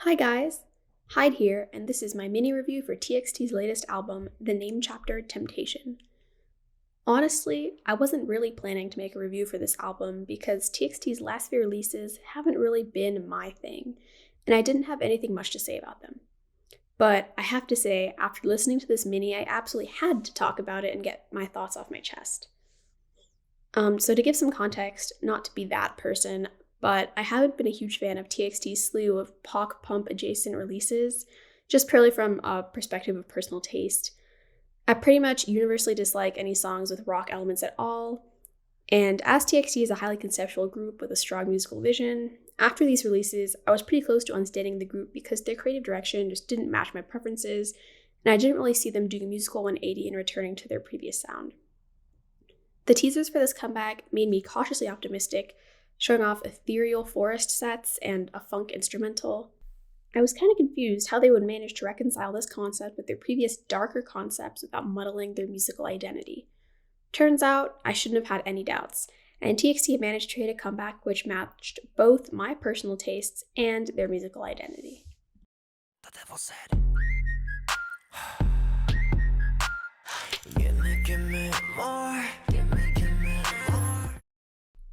Hi guys, Hyde here, and this is my mini review for TXT's latest album, The Name Chapter Temptation. Honestly, I wasn't really planning to make a review for this album because TXT's last few releases haven't really been my thing, and I didn't have anything much to say about them. But I have to say, after listening to this mini, I absolutely had to talk about it and get my thoughts off my chest. So to give some context, not to be that person, but I haven't been a huge fan of TXT's slew of pop adjacent releases, just purely from a perspective of personal taste. I pretty much universally dislike any songs with rock elements at all, and as TXT is a highly conceptual group with a strong musical vision, after these releases, I was pretty close to unstanding the group because their creative direction just didn't match my preferences, and I didn't really see them doing a musical 180 and returning to their previous sound. The teasers for this comeback made me cautiously optimistic, showing off ethereal forest sets and a funk instrumental. I was kind of confused how they would manage to reconcile this concept with their previous darker concepts without muddling their musical identity. Turns out, I shouldn't have had any doubts, and TXT managed to create a comeback which matched both my personal tastes and their musical identity. The devil said, give me more, give me more.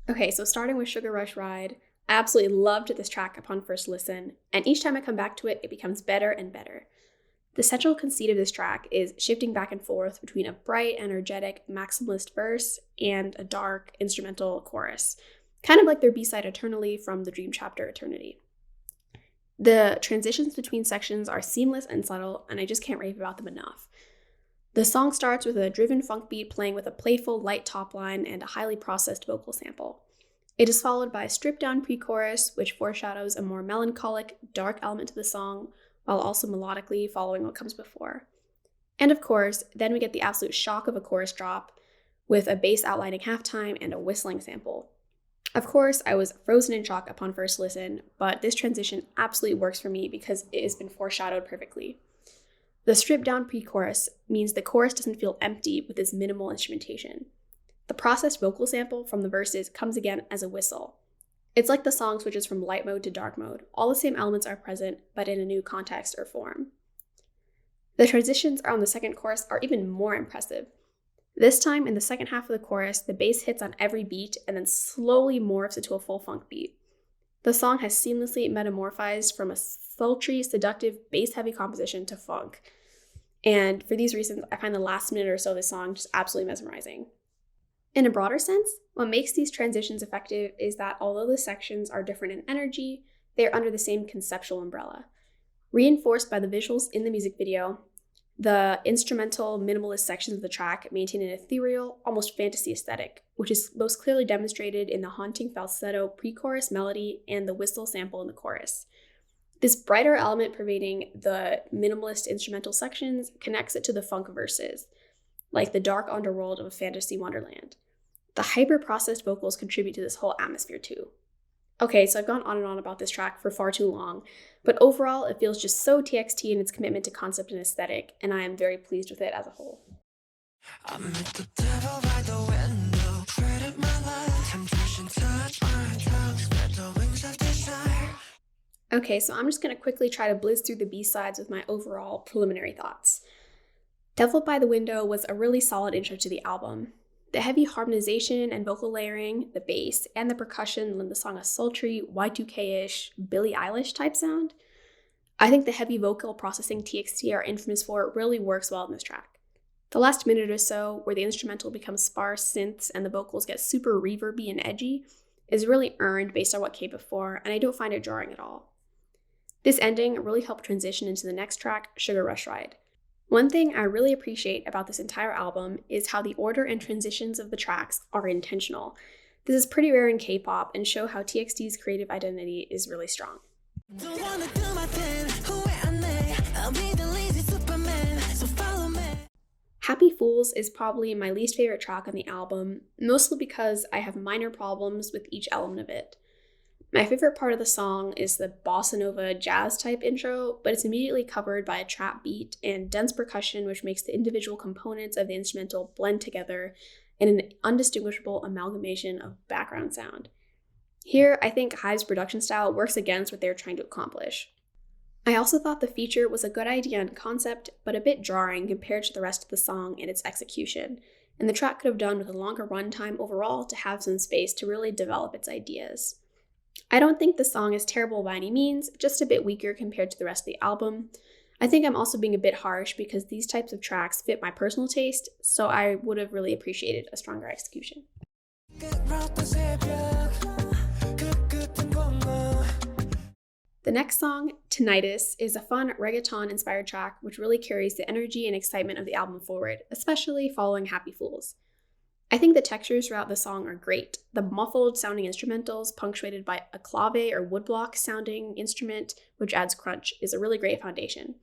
Okay, so starting with Sugar Rush Ride, I absolutely loved this track upon first listen, and each time I come back to it, it becomes better and better. The central conceit of this track is shifting back and forth between a bright, energetic, maximalist verse and a dark, instrumental chorus, kind of like their B-side Eternally from the Dream Chapter Eternity. The transitions between sections are seamless and subtle, and I just can't rave about them enough. The song starts with a driven funk beat playing with a playful, light top line and a highly processed vocal sample. It is followed by a stripped-down pre-chorus, which foreshadows a more melancholic, dark element to the song, while also melodically following what comes before. And of course, then we get the absolute shock of a chorus drop, with a bass outlining halftime and a whistling sample. Of course, I was frozen in shock upon first listen, but this transition absolutely works for me because it has been foreshadowed perfectly. The stripped-down pre-chorus means the chorus doesn't feel empty with its minimal instrumentation. The processed vocal sample from the verses comes again as a whistle. It's like the song switches from light mode to dark mode. All the same elements are present, but in a new context or form. The transitions on the second chorus are even more impressive. This time, in the second half of the chorus, the bass hits on every beat and then slowly morphs into a full funk beat. The song has seamlessly metamorphized from a sultry, seductive, bass-heavy composition to funk. And for these reasons, I find the last minute or so of the song just absolutely mesmerizing. In a broader sense, what makes these transitions effective is that although the sections are different in energy, they are under the same conceptual umbrella. Reinforced by the visuals in the music video, the instrumental, minimalist sections of the track maintain an ethereal, almost fantasy aesthetic, which is most clearly demonstrated in the haunting falsetto pre-chorus melody and the whistle sample in the chorus. This brighter element pervading the minimalist instrumental sections connects it to the funk verses, like the dark underworld of a fantasy wonderland. The hyper-processed vocals contribute to this whole atmosphere too. Okay, so I've gone on and on about this track for far too long, but overall it feels just so TXT in its commitment to concept and aesthetic, and I am very pleased with it as a whole. I met the devil by the window, traded my life, temptation touched my tongue, spread the wings of desire. Okay, so I'm just going to quickly try to blitz through the B-sides with my overall preliminary thoughts. Devil by the Window was a really solid intro to the album. The heavy harmonization and vocal layering, the bass, and the percussion lend the song a sultry, Y2K-ish, Billie Eilish type sound. I think the heavy vocal processing TXT are infamous for really works well in this track. The last minute or so, where the instrumental becomes sparse synths and the vocals get super reverby and edgy, is really earned based on what came before, and I don't find it jarring at all. This ending really helped transition into the next track, Sugar Rush Ride. One thing I really appreciate about this entire album is how the order and transitions of the tracks are intentional. This is pretty rare in K-pop and show how TXT's creative identity is really strong. Happy Fools is probably my least favorite track on the album, mostly because I have minor problems with each element of it. My favorite part of the song is the bossa nova jazz type intro, but it's immediately covered by a trap beat and dense percussion, which makes the individual components of the instrumental blend together in an undistinguishable amalgamation of background sound. Here, I think Hybe's production style works against what they're trying to accomplish. I also thought the feature was a good idea in concept, but a bit jarring compared to the rest of the song and its execution, and the track could have done with a longer runtime overall to have some space to really develop its ideas. I don't think the song is terrible by any means, just a bit weaker compared to the rest of the album. I think I'm also being a bit harsh because these types of tracks fit my personal taste, so I would have really appreciated a stronger execution. The next song, Tinnitus, is a fun reggaeton-inspired track which really carries the energy and excitement of the album forward, especially following Happy Fools. I think the textures throughout the song are great. The muffled sounding instrumentals punctuated by a clave or woodblock sounding instrument, which adds crunch, is a really great foundation.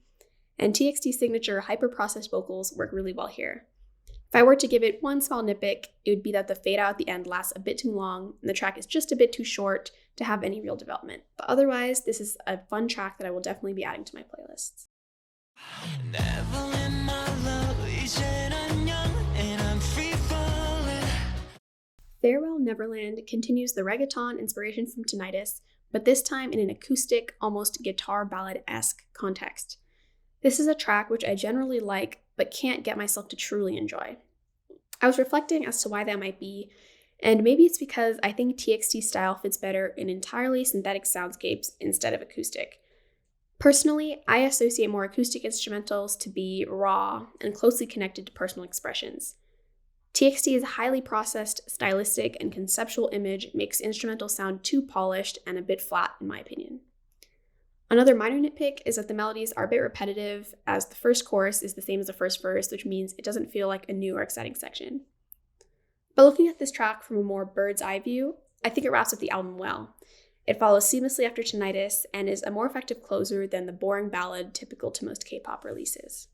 And TXT's signature hyper-processed vocals work really well here. If I were to give it one small nitpick, it would be that the fade out at the end lasts a bit too long, and the track is just a bit too short to have any real development. But otherwise, this is a fun track that I will definitely be adding to my playlists. Farewell Neverland continues the reggaeton inspiration from Tinnitus, but this time in an acoustic, almost guitar ballad-esque context. This is a track which I generally like, but can't get myself to truly enjoy. I was reflecting as to why that might be, and maybe it's because I think TXT's style fits better in entirely synthetic soundscapes instead of acoustic. Personally, I associate more acoustic instrumentals to be raw and closely connected to personal expressions. TXT's highly processed, stylistic, and conceptual image makes instrumental sound too polished and a bit flat, in my opinion. Another minor nitpick is that the melodies are a bit repetitive, as the first chorus is the same as the first verse, which means it doesn't feel like a new or exciting section. But looking at this track from a more bird's eye view, I think it wraps up the album well. It follows seamlessly after Tinnitus and is a more effective closer than the boring ballad typical to most K-pop releases.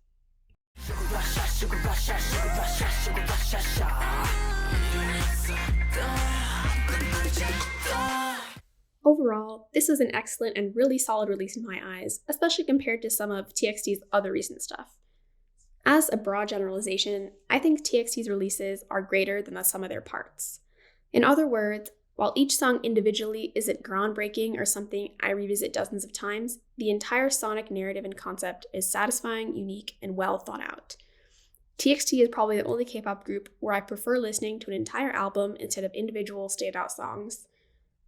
Overall, this is an excellent and really solid release in my eyes, especially compared to some of TXT's other recent stuff. As a broad generalization, I think TXT's releases are greater than the sum of their parts. In other words, while each song individually isn't groundbreaking or something I revisit dozens of times, the entire sonic narrative and concept is satisfying, unique, and well thought out. TXT is probably the only K-pop group where I prefer listening to an entire album instead of individual standout songs.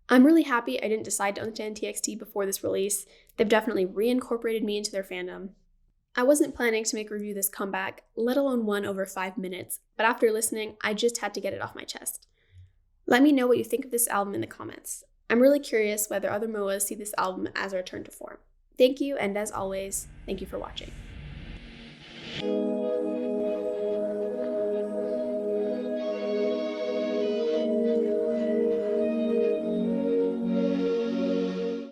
I'm really happy I didn't decide to understand TXT before this release. They've definitely reincorporated me into their fandom. I wasn't planning to make a review this comeback, let alone one over 5 minutes, but after listening, I just had to get it off my chest. Let me know what you think of this album in the comments. I'm really curious whether other MOAs see this album as a return to form. Thank you, and as always, thank you for watching.